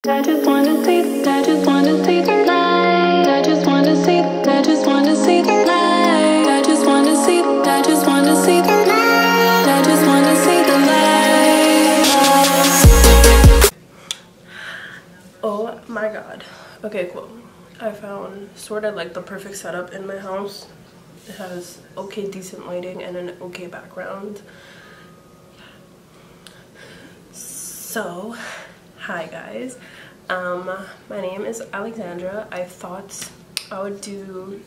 I just want to see, I just want to see the light. I just want to see, I just want to see the light. I just want to see, I just want to see the light. I just want to see the light. Oh my god. Okay, cool. I found sort of like the perfect setup in my house. It has okay, decent lighting and an okay background. So, hi guys. My name is Alexandra. I thought I would do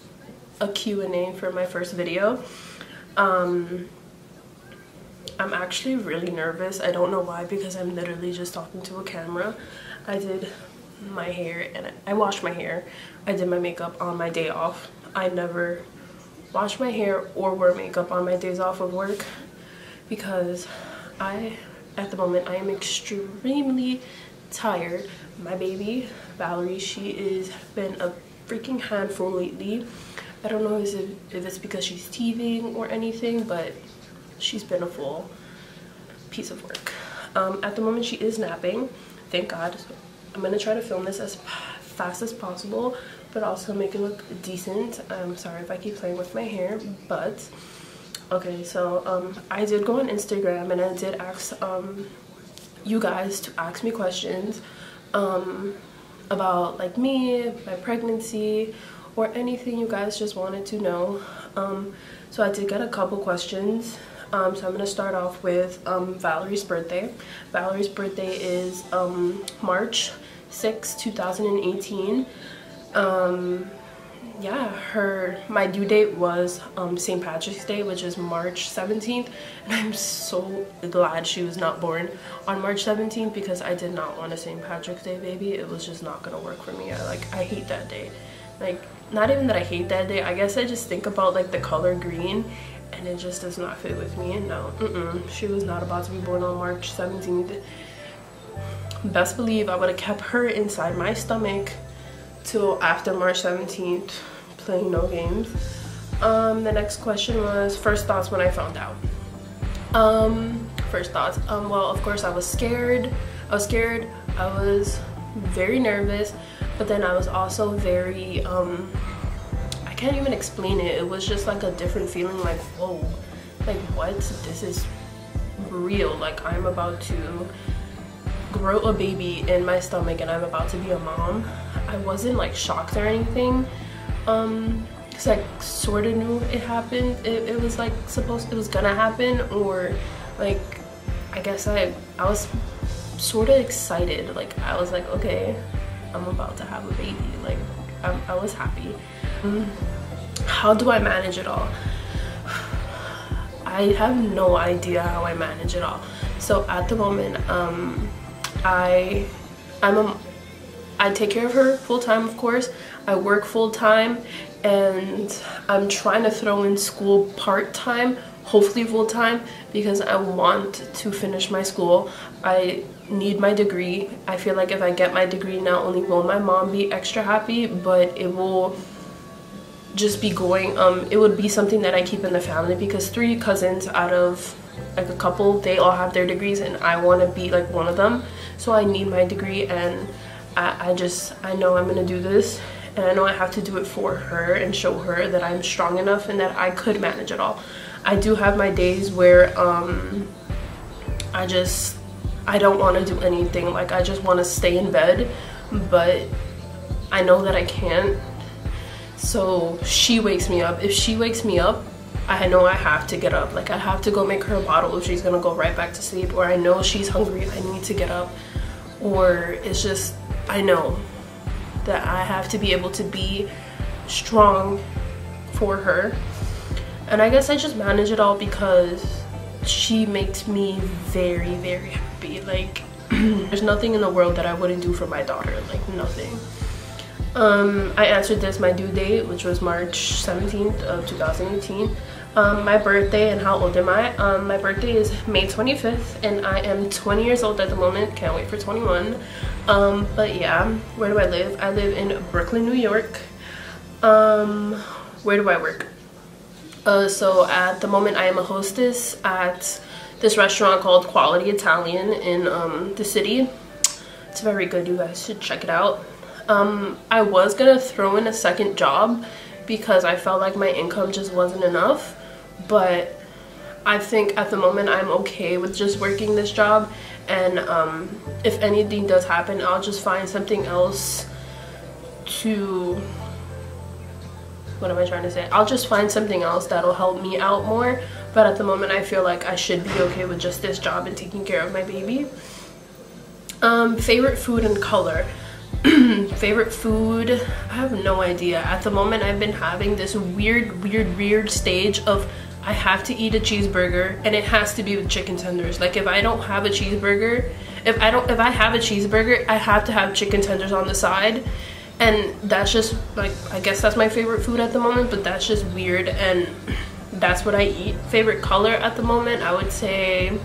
a Q&A for my first video. I'm actually really nervous. I don't know why, because I'm literally just talking to a camera. I did my hair and I washed my hair. I did my makeup on my day off. I never wash my hair or wear makeup on my days off of work because at the moment I am extremely tired. My baby Valerie, she is been a freaking handful lately. I don't know if it's because she's teething or anything, but she's been a full piece of work. At the moment she is napping, thank God. So I'm gonna try to film this as fast as possible, but also make it look decent. I'm sorry if I keep playing with my hair, but okay. So I did go on Instagram and I did ask you guys to ask me questions about like me, my pregnancy, or anything you guys just wanted to know. So I did get a couple questions. So I'm gonna start off with Valerie's birthday. Valerie's birthday is March 6, 2018. Yeah, my due date was St. Patrick's Day, which is March 17th, and I'm so glad she was not born on March 17th because I did not want a St. Patrick's Day baby. It was just not gonna work for me. I hate that day. Like, not even that I hate that day, I guess I just think about like the color green and it just does not fit with me. And no, she was not about to be born on March 17th. Best believe I would have kept her inside my stomach till after March 17th, playing no games. The next question was first thoughts when I found out. First thoughts, well, of course I was scared. I was very nervous, but then I was also very I can't even explain it. It was just like a different feeling, like whoa, like what, this is real. Like I'm about to grow a baby in my stomach and I'm about to be a mom. I wasn't like shocked or anything, because I sort of knew it happened. It was like it was gonna happen, or like I guess I was sort of excited. Like I was like, okay, I'm about to have a baby. Like I was happy. How do I manage it all? I have no idea how I manage it all. So at the moment, I take care of her full-time, of course. I work full-time and I'm trying to throw in school part-time, hopefully full-time, because I want to finish my school. I need my degree. I feel like if I get my degree, not only will my mom be extra happy, but it will just be going, it would be something that I keep in the family, because 3 cousins out of like a couple, they all have their degrees and I want to be like one of them. So I need my degree, and I know I'm gonna do this, and I know I have to do it for her and show her that I'm strong enough and that I could manage it all. I do have my days where I don't want to do anything. Like I just want to stay in bed, but I know that I can't. So she wakes me up. If she wakes me up, I know I have to get up. Like I have to go make her a bottle if she's gonna go right back to sleep, or I know she's hungry, I need to get up, or it's just, I know that I have to be able to be strong for her. And I guess I just manage it all because she makes me very, very happy. Like there's nothing in the world that I wouldn't do for my daughter, like nothing. I answered this, my due date, which was March 17th of 2018. My birthday and how old am I? My birthday is May 25th and I am 20 years old at the moment. Can't wait for 21. But yeah, where do I live? I live in Brooklyn, New York. Where do I work? So at the moment I am a hostess at this restaurant called Quality Italian in the city. It's very good. You guys should check it out. I was gonna throw in a second job because I felt like my income just wasn't enough, but I think at the moment I'm okay with just working this job, and if anything does happen, I'll just find something else to, what am I trying to say? I'll just find something else that'll help me out more, but at the moment I feel like I should be okay with just this job and taking care of my baby. Favorite food and color. Favorite food, I have no idea. At the moment I've been having this weird stage of I have to eat a cheeseburger, and it has to be with chicken tenders. Like if I don't have a cheeseburger, if I have a cheeseburger, I have to have chicken tenders on the side. And that's just like, I guess that's my favorite food at the moment, but that's just weird, and that's what I eat. Favorite color at the moment, I would say,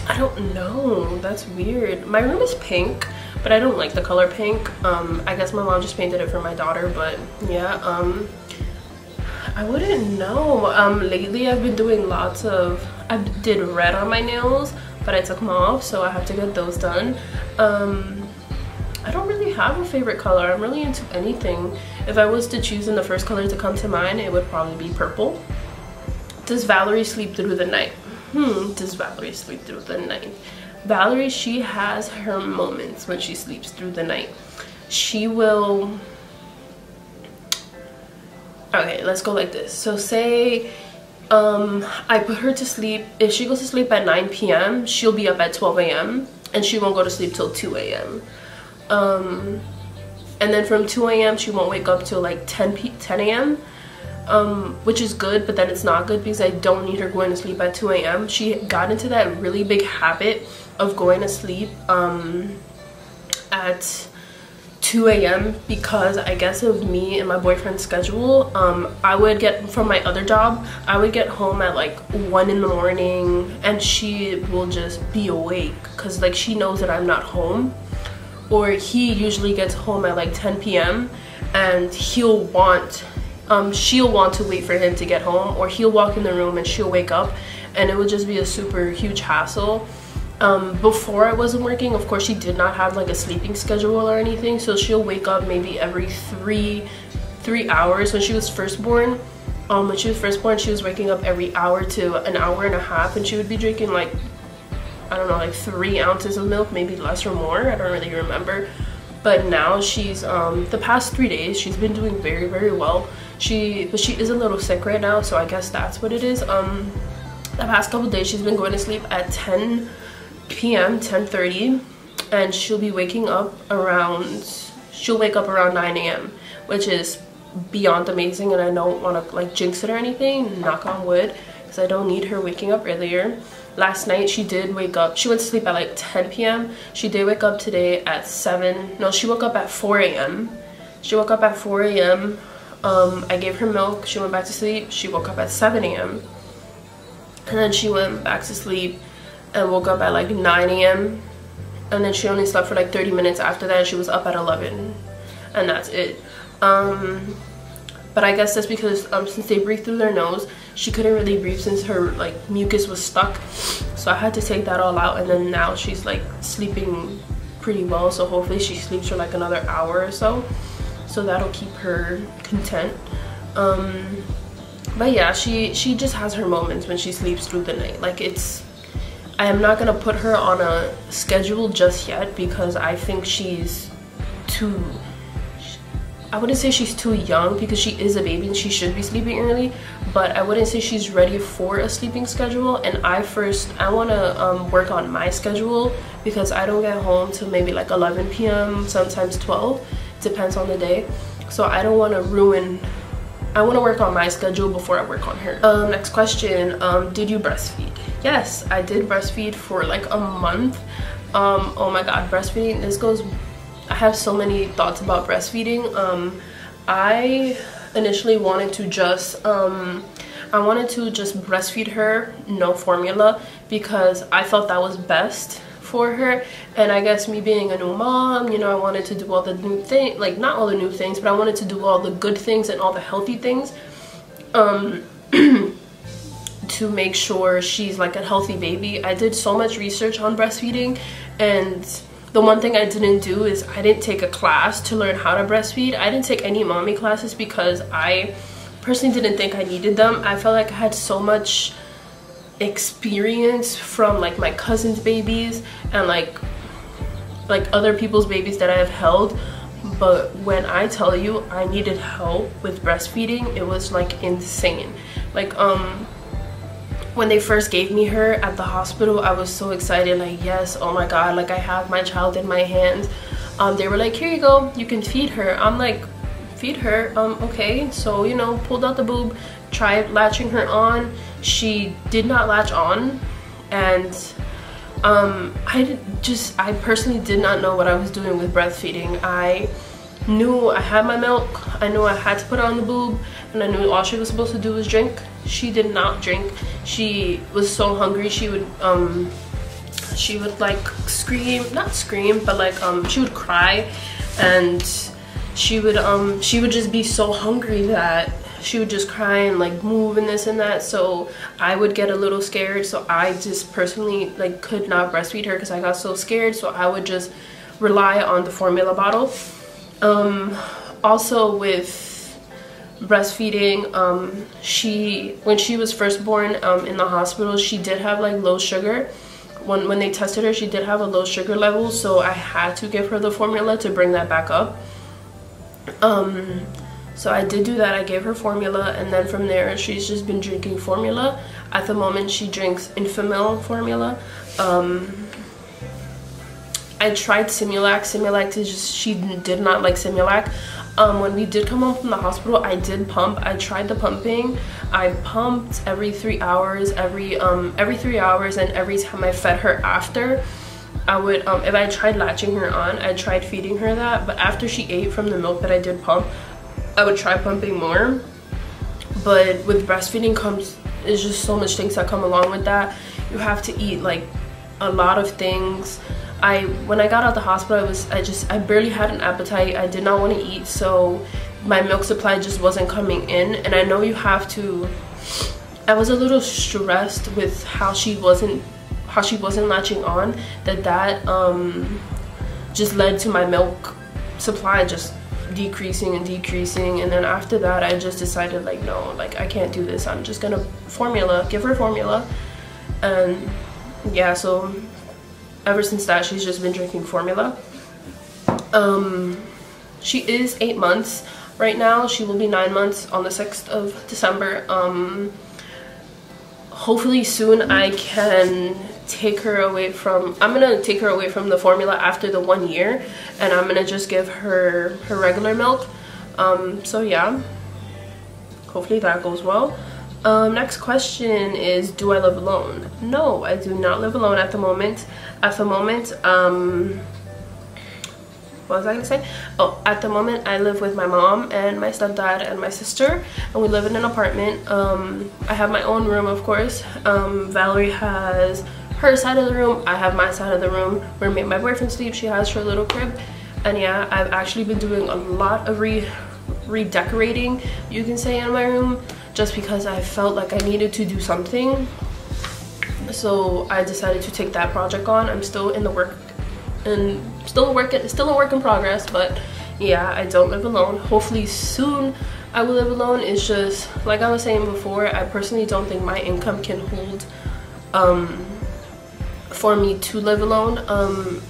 I don't know, that's weird. My room is pink, but I don't like the color pink. I guess my mom just painted it for my daughter, but yeah, I wouldn't know. Lately I've been doing lots of, I did red on my nails, but I took them off, so I have to get those done. I don't really have a favorite color. I'm really into anything. If I was to choose in the first color to come to mind, it would probably be purple. Does Valerie sleep through the night? Does Valerie sleep through the night? Valerie, she has her moments when she sleeps through the night. She will, okay, let's go like this. So say I put her to sleep. If she goes to sleep at 9 p.m, she'll be up at 12 a.m. and she won't go to sleep till 2 a.m. And then from 2 a.m. she won't wake up till like 10 a.m. Which is good, but then it's not good because I don't need her going to sleep at 2 a.m. She got into that really big habit of going to sleep at 2 a.m. because I guess of me and my boyfriend's schedule. I would get, from my other job, I would get home at like 1 in the morning, and she will just be awake because like she knows that I'm not home. Or he usually gets home at like 10 p.m. and she'll want to wait for him to get home, or he'll walk in the room and she'll wake up, and it would just be a super huge hassle. Before I wasn't working, of course, she did not have like a sleeping schedule or anything, so she'll wake up maybe every three hours. When she was first born, she was waking up every hour to an hour and a half, and she would be drinking like, I don't know, like 3 ounces of milk, maybe less or more, I don't really remember. But now she's the past 3 days she's been doing very well. But she is a little sick right now, so I guess that's what it is. The past couple days she's been going to sleep at 10 p.m, 10:30, and she'll be waking up around, she'll wake up around 9 a.m, which is beyond amazing, and I don't want to like jinx it or anything, knock on wood, because I don't need her waking up earlier. Last night she did wake up, she went to sleep at like 10 p.m. She did wake up today at 7, no, she woke up at 4 a.m. She woke up at 4 a.m. I gave her milk, she went back to sleep, she woke up at 7 a.m. and then she went back to sleep and woke up at like 9 a.m. and then she only slept for like 30 minutes after that. She was up at 11, and that's it. But I guess that's because since they breathe through their nose, she couldn't really breathe since her like mucus was stuck, so I had to take that all out, and then now she's like sleeping pretty well, so hopefully she sleeps for like another hour or so that'll keep her content. But yeah, she just has her moments when she sleeps through the night. Like, I am not gonna put her on a schedule just yet because I think she's too, I wouldn't say she's too young because she is a baby and she should be sleeping early, but I wouldn't say she's ready for a sleeping schedule. And I want to work on my schedule because I don't get home till maybe like 11 p.m, sometimes 12, depends on the day. So I don't want to ruin, I want to work on my schedule before I work on her. Next question, did you breastfeed? Yes, I did breastfeed for like a month. Oh my god, breastfeeding, I have so many thoughts about breastfeeding. I initially wanted to just breastfeed her, no formula, because I felt that was best for her. And I guess me being a new mom, you know, I wanted to do all the new things, like not all the new things, but I wanted to do all the good things and all the healthy things to make sure she's like a healthy baby. I did so much research on breastfeeding, and the one thing I didn't do is I didn't take a class to learn how to breastfeed. I didn't take any mommy classes because I personally didn't think I needed them. I felt like I had so much experience from like my cousin's babies and like other people's babies that I have held. But when I tell you I needed help with breastfeeding, it was like insane. Like when they first gave me her at the hospital, I was so excited, like, yes, oh my god, like I have my child in my hands. They were like, here you go, you can feed her. I'm like, feed her? Okay. So, you know, pulled out the boob, tried latching her on. She did not latch on, and I personally did not know what I was doing with breastfeeding. I knew I had my milk, I knew I had to put on the boob, and I knew all she was supposed to do was drink. She did not drink. She was so hungry, she would like scream, not scream, but like she would cry, and she would just be so hungry that she would just cry and like move and this and that. So I would get a little scared, so I just personally like could not breastfeed her because I got so scared. So I would just rely on the formula bottle. Also with breastfeeding, when she was first born in the hospital, she did have like low sugar. When they tested her, she did have a low sugar level, so I had to give her the formula to bring that back up. So I did do that. I gave her formula, and then from there she's just been drinking formula. At the moment she drinks Enfamil formula. I tried Similac. Similac is just, she did not like Similac. When we did come home from the hospital, I did pump. I tried the pumping. I pumped every 3 hours, every 3 hours, and every time I fed her after, I would, if I tried latching her on, I tried feeding her that, but after she ate from the milk that I did pump, I would try pumping more. But with breastfeeding is just so much things that come along with that. You have to eat like a lot of things. When I got out of the hospital, I barely had an appetite. I did not want to eat, so my milk supply just wasn't coming in. And I know you have to, I was a little stressed with how she wasn't latching on, that just led to my milk supply just decreasing and decreasing. And then after that, I just decided, like, no, like I can't do this. I'm just gonna give her formula. And yeah, so ever since that, she's just been drinking formula. She is 8 months right now. She will be 9 months on the 6th of December. Hopefully soon I can take her away from, I'm gonna take her away from the formula after the 1 year, and I'm gonna just give her her regular milk. So yeah, hopefully that goes well. Next question is, do I live alone? No, I do not live alone at the moment. What was I gonna say? Oh, at the moment I live with my mom and my stepdad and my sister, and we live in an apartment. I have my own room, of course. Valerie has her side of the room, I have my side of the room where my boyfriend sleeps. She has her little crib. And yeah, I've actually been doing a lot of redecorating, you can say, in my room, just because I felt like I needed to do something. So I decided to take that project on. I'm still in the work, and still a work in progress. But yeah, I don't live alone. Hopefully soon I will live alone. It's just like I was saying before, I personally don't think my income can hold for me to live alone.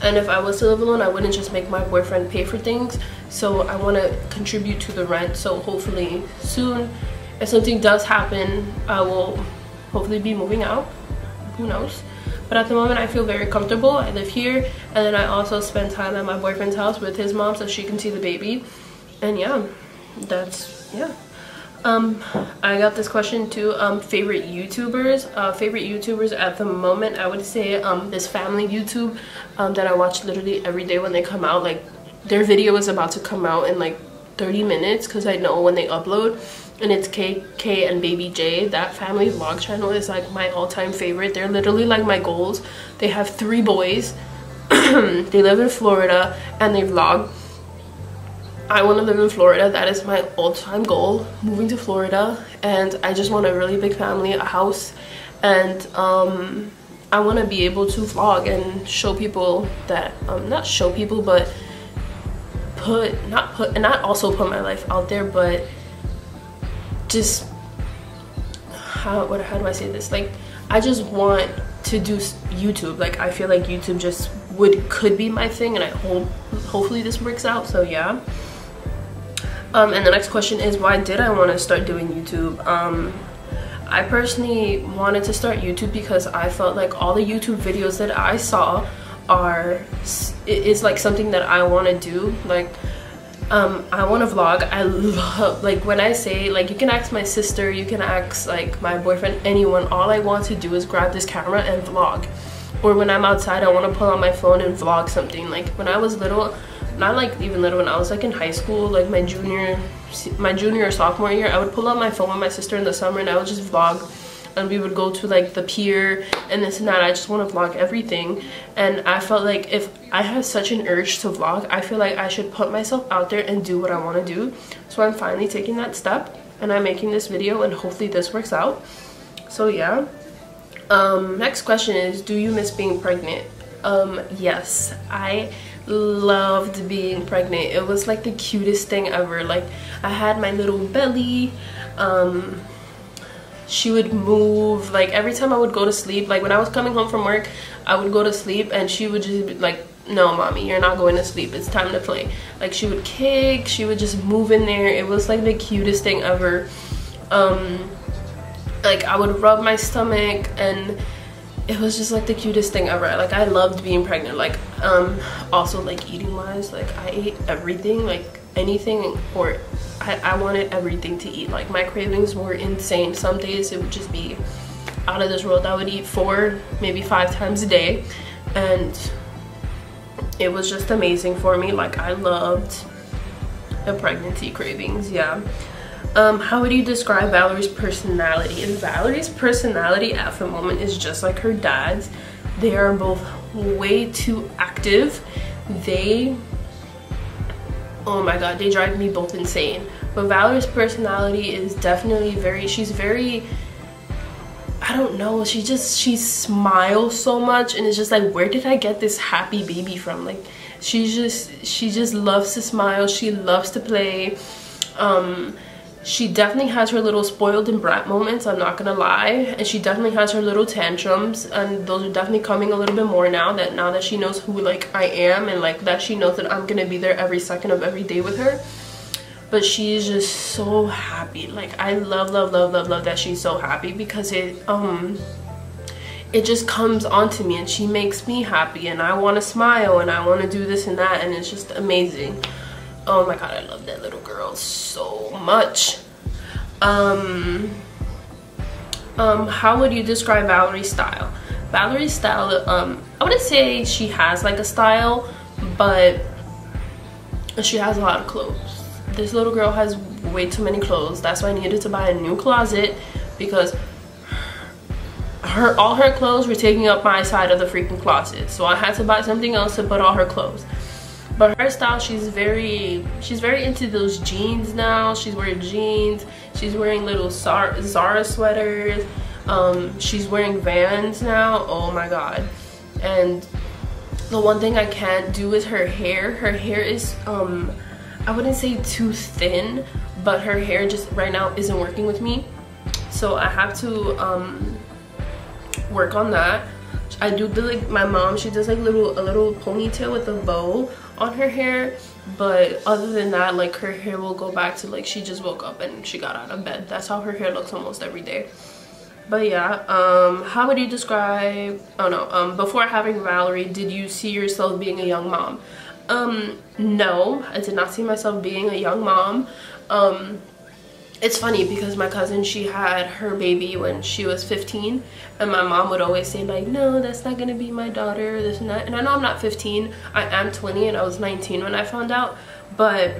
And if I was to live alone, I wouldn't just make my boyfriend pay for things. So I want to contribute to the rent. So hopefully soon, if something does happen, I will hopefully be moving out. Who knows? But at the moment, I feel very comfortable. I live here, and then I also spend time at my boyfriend's house with his mom so she can see the baby. And yeah, that's, yeah. I got this question too. Favorite YouTubers at the moment, I would say this family YouTube that I watch literally every day when they come out. Like, their video is about to come out in like 30 minutes because I know when they upload. And it's KK and Baby J. That family vlog channel is like my all-time favorite. They're literally like my goals. They have 3 boys. They live in Florida and they vlog. I want to live in Florida. That is my all-time goal, moving to Florida. And I just want a really big family, a house, and I want to be able to vlog and show people that, not show people, but not also put my life out there, but just, how do I say this? Like, I just want to do YouTube. Like, I feel like YouTube just could be my thing, and I hopefully this works out. So yeah. And the next question is, why did I want to start doing YouTube? I personally wanted to start YouTube because I felt like all the YouTube videos that I saw is like something that I want to do. Like, I want to vlog. I love, like, when I say, like, you can ask my sister, you can ask like my boyfriend, anyone, all I want to do is grab this camera and vlog. Or when I'm outside, I want to pull out my phone and vlog something. Like, when I was little, not like even little, when I was like in high school, like my junior or sophomore year, I would pull out my phone with my sister in the summer and I would just vlog, and we would go to like the pier and this and that. I just want to vlog everything, and I felt like if I have such an urge to vlog, I feel like I should put myself out there and do what I want to do. So I'm finally taking that step, and I'm making this video, and hopefully this works out. So yeah. Next question is, do you miss being pregnant? Yes, I loved being pregnant. It was like the cutest thing ever. Like, I had my little belly. She would move. Like, every time I would go to sleep, like when I was coming home from work, I would go to sleep and she would just be like, no mommy, you're not going to sleep, it's time to play. Like, she would kick, she would just move in there. It was like the cutest thing ever. Like, I would rub my stomach, and it was just like the cutest thing ever. Like, I loved being pregnant. Like, also like eating wise, like I ate everything, like anything, or I wanted everything to eat. Like, my cravings were insane. Some days it would just be out of this world. I would eat 4, maybe 5 times a day, and it was just amazing for me. Like, I loved the pregnancy cravings. Yeah. How would you describe Valerie's personality? And Valerie's personality at the moment is just like her dad's. They are both way too active. Oh my god, they drive me both insane. But Valerie's personality is definitely she's very, I don't know, she smiles so much, and it's just like, where did I get this happy baby from? Like, she just loves to smile, she loves to play. She definitely has her little spoiled and brat moments, I'm not gonna lie, and she definitely has her little tantrums, and those are definitely coming a little bit more now that she knows who like I am, and like that she knows that I'm gonna be there every second of every day with her. But she's just so happy. Like, I love that she's so happy, because it just comes onto me, and she makes me happy, and I want to smile, and I want to do this and that, and it's just amazing. Oh my god, I love that little girl so much. How would you describe Valerie's style? Valerie's style, I wouldn't say she has like a style, but she has a lot of clothes. This little girl has way too many clothes. That's why I needed to buy a new closet, because all her clothes were taking up my side of the freaking closet. So I had to buy something else to put all her clothes. But her style, she's very into those jeans now. She's wearing jeans. She's wearing little Zara sweaters. She's wearing Vans now. Oh my god. And the one thing I can't do is her hair. Her hair is, I wouldn't say too thin, but her hair just right now isn't working with me. So I have to work on that. I do like my mom, she does like a little ponytail with a bow on her hair, but other than that, like, her hair will go back to like she just woke up and she got out of bed. That's how her hair looks almost every day. But yeah, how would you describe, before having Valerie, did you see yourself being a young mom? No, I did not see myself being a young mom. It's funny because my cousin, she had her baby when she was 15, and my mom would always say like, no, that's not gonna be my daughter, this and that. And I know I'm not 15, I am 20, and I was 19 when I found out, but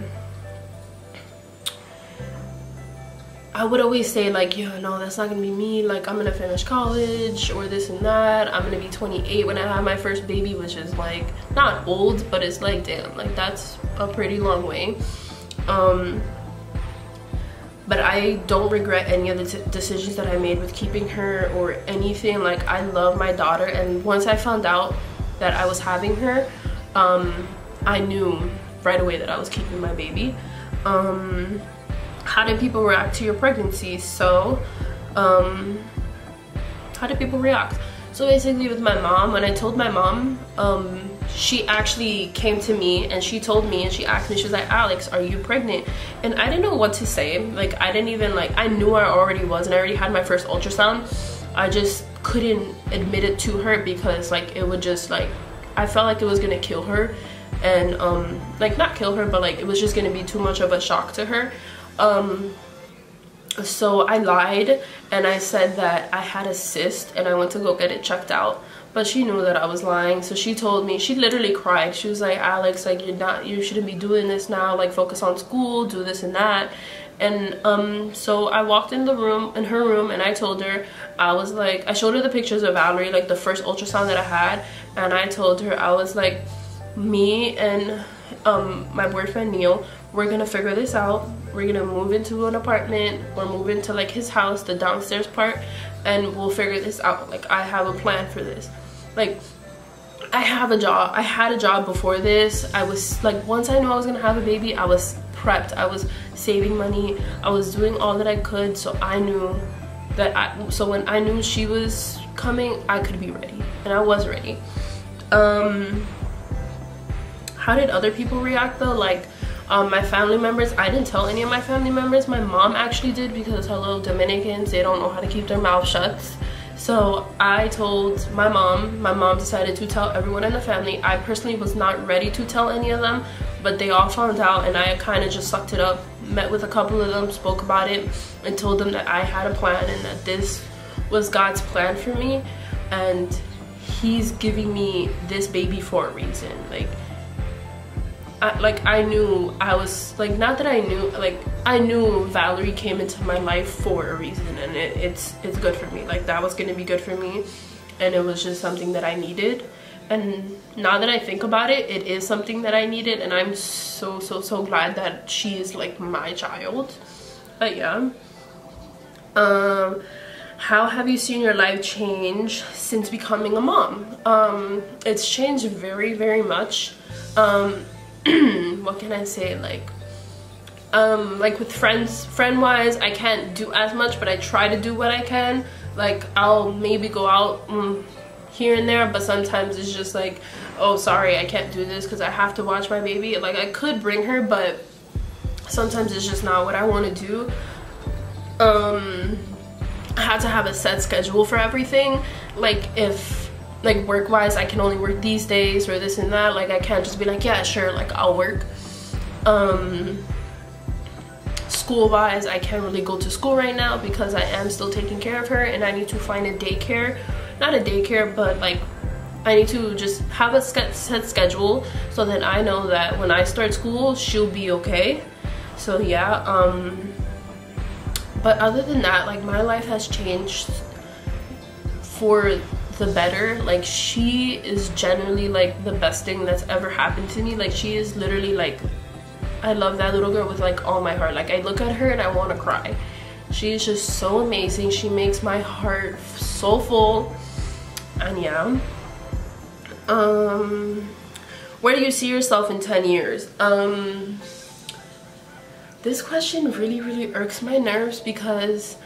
I would always say like, yeah, no, that's not gonna be me. Like, I'm gonna finish college or this and that. I'm gonna be 28 when I have my first baby, which is like not old, but it's like, damn, like that's a pretty long way. but I don't regret any of the decisions that I made with keeping her or anything. Like, I love my daughter, and once I found out that I was having her, I knew right away that I was keeping my baby. How did people react to your pregnancy? So how did people react? So basically with my mom, when I told my mom, she actually came to me and she told me, and she asked me, she was like, Alex, are you pregnant? And I didn't know what to say. Like, I didn't even, like, I knew I already was, and I already had my first ultrasound. I just couldn't admit it to her because, like, it would just, like, I felt like it was gonna kill her. And like, not kill her, but like, it was just gonna be too much of a shock to her. So I lied and I said that I had a cyst and I went to go get it checked out, but she knew that I was lying. So she told me, she literally cried. She was like, Alex, like, you shouldn't be doing this now, like, focus on school, do this and that. And so I walked in her room, and I told her, I was like, I showed her the pictures of Valerie, like the first ultrasound that I had, and I told her, I was like, me and my boyfriend Neil, we're gonna figure this out. We're gonna move into an apartment or move into like his house, the downstairs part, and we'll figure this out. Like, I have a plan for this. Like, I have a job. I had a job before this. I was like, once I knew I was gonna have a baby, I was prepped. I was saving money. I was doing all that I could, so I knew that so when I knew she was coming, I could be ready, and I was ready. How did other people react though? Like, my family members, I didn't tell any of my family members. My mom actually did, because hello, Dominicans, they don't know how to keep their mouth shut. So I told my mom. My mom decided to tell everyone in the family. I personally was not ready to tell any of them, but they all found out, and I kind of just sucked it up, met with a couple of them, spoke about it, and told them that I had a plan and that this was God's plan for me, and he's giving me this baby for a reason. I knew I was, like, not that I knew, like, I knew Valerie came into my life for a reason, and it's good for me. Like, that was gonna be good for me, and it was just something that I needed. And now that I think about it, it is something that I needed, and I'm so glad that she is like my child. But yeah, how have you seen your life change since becoming a mom? It's changed very much. What can I say? Like with friend wise, I can't do as much, but I try to do what I can. Like, I'll maybe go out here and there, but sometimes it's just like, oh, sorry, I can't do this because I have to watch my baby. Like, I could bring her, but sometimes it's just not what I want to do. I had to have a set schedule for everything. Like, if like work wise, I can only work these days or this and that. Like, I can't just be like, yeah, sure, like, I'll work. School wise, I can't really go to school right now because I am still taking care of her, and I need to find a daycare. Not a daycare, but like, I need to just have a set schedule so that I know that when I start school, she'll be okay. So yeah, but other than that, like, my life has changed for the better. Like, she is generally like the best thing that's ever happened to me. Like, she is literally like, I love that little girl with like all my heart. Like, I look at her and I want to cry. She is just so amazing. She makes my heart so full. And yeah, where do you see yourself in 10 years? This question really irks my nerves, because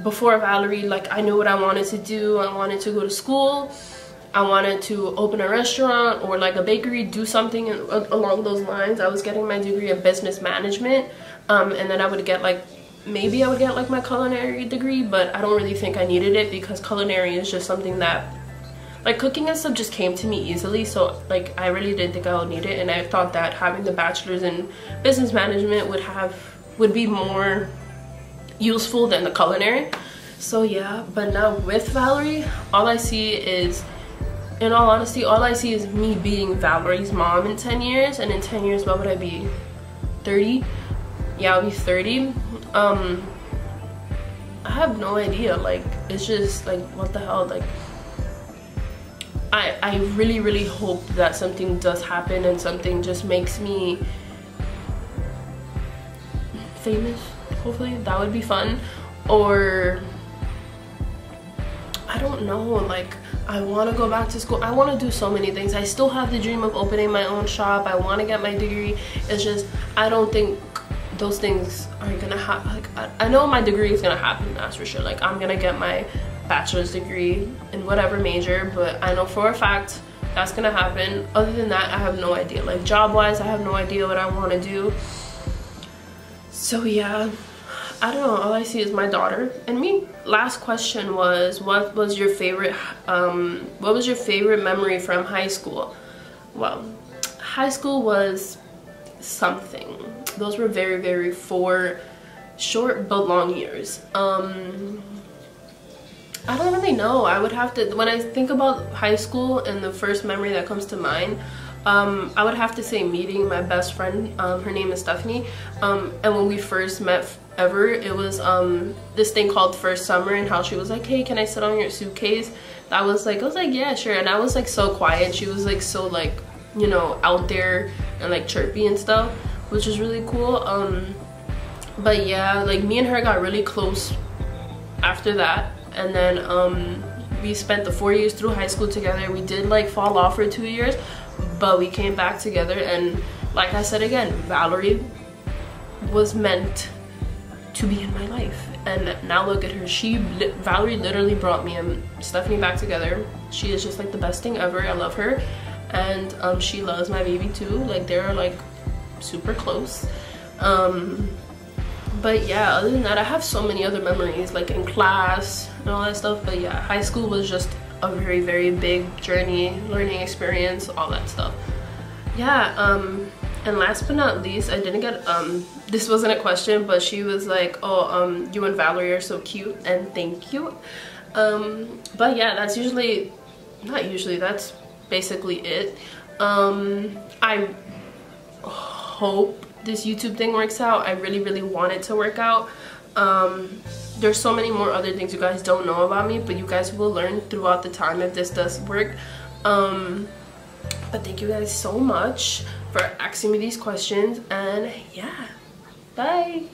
before Valerie, like, I knew what I wanted to do. I wanted to go to school. I wanted to open a restaurant or like a bakery, do something along those lines. I was getting my degree in business management, and then I would get like, maybe I would get like my culinary degree, but I don't really think I needed it because culinary is just something that, like, cooking and stuff just came to me easily. So like, I really didn't think I would need it, and I thought that having the bachelor's in business management would be more useful than the culinary. So yeah, but now with Valerie, all I see is, in all honesty, all I see is me being Valerie's mom in 10 years. And in 10 years, what would I be? 30? Yeah, I'll be 30. I have no idea. Like, it's just like, what the hell? Like, I really hope that something does happen and something just makes me famous. hopefully that would be fun. Or I don't know, like I want to go back to school. I want to do so many things. I still have the dream of opening my own shop. I want to get my degree. It's just I don't think those things are gonna happen. Like I know my degree is gonna happen, that's for sure. Like I'm gonna get my bachelor's degree in whatever major, but I know for a fact that's gonna happen. Other than that, I have no idea. Like job wise, I have no idea what I want to do. So yeah, I don't know, all I see is my daughter and me. Last question was, what was your favorite memory from high school? Well, high school was something. Those were very, very 4 short but long years. I don't really know. I would have to, when I think about high school and the first memory that comes to mind, I would have to say meeting my best friend. Her name is Stephanie. And when we first met ever, it was this thing called First Summer, and how she was like, hey, can I sit on your suitcase? I was like, yeah, sure. And I was like so quiet. She was like so like, you know, out there and like chirpy and stuff, which is really cool. But yeah, like me and her got really close after that. And then we spent the 4 years through high school together. We did like fall off for 2 years, but we came back together. And like I said again, Valerie was meant to be in my life. And now look at her. Valerie literally brought me and Stephanie back together. She is just like the best thing ever. I love her. And she loves my baby too. Like they're like super close. But yeah, other than that, I have so many other memories like in class and all that stuff. But yeah, high school was just a very, very big journey, learning experience, all that stuff. Yeah, and last but not least, I didn't get this wasn't a question, but she was like, oh, you and Valerie are so cute, and thank you. But yeah, that's that's basically it. I hope this YouTube thing works out. I really, really want it to work out. There's so many more other things you guys don't know about me, but you guys will learn throughout the time if this does work. But thank you guys so much for asking me these questions, and yeah, bye.